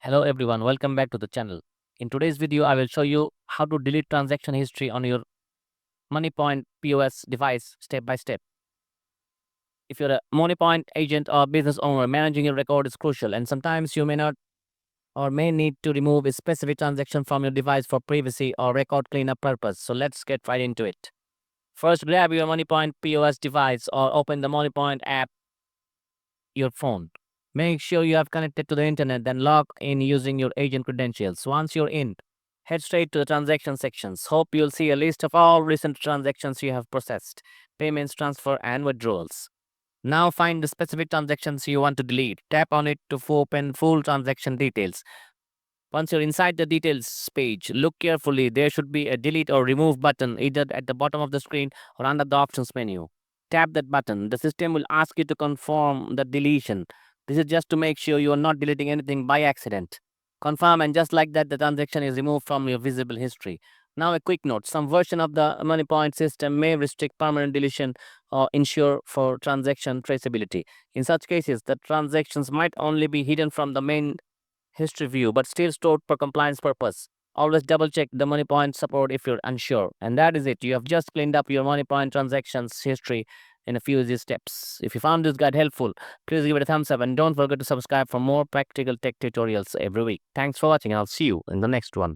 Hello everyone, welcome back to the channel. In today's video, I will show you how to delete transaction history on your Moniepoint POS device step by step. If you're a Moniepoint agent or business owner, managing your record is crucial, and sometimes you may not or may need to remove a specific transaction from your device for privacy or record cleanup purpose. So let's get right into it. First, grab your Moniepoint POS device or open the Moniepoint app your phone. Make sure you have connected to the internet, then log in using your agent credentials. Once you're in, head straight to the transaction sections. Hope you'll see a list of all recent transactions you have processed, payments, transfer, and withdrawals. Now find the specific transactions you want to delete. Tap on it to open full transaction details. Once you're inside the details page, look carefully. There should be a delete or remove button either at the bottom of the screen or under the options menu. Tap that button. The system will ask you to confirm the deletion. This is just to make sure you are not deleting anything by accident. Confirm, and just like that, the transaction is removed from your visible history. Now, a quick note: some version of the Moniepoint system may restrict permanent deletion or ensure for transaction traceability. In such cases, the transactions might only be hidden from the main history view, but still stored for compliance purpose. Always double check the Moniepoint support if you're unsure. And that is it. You have just cleaned up your Moniepoint transactions history in a few easy steps. If you found this guide helpful, please give it a thumbs up and don't forget to subscribe for more practical tech tutorials every week. Thanks for watching. I'll see you in the next one.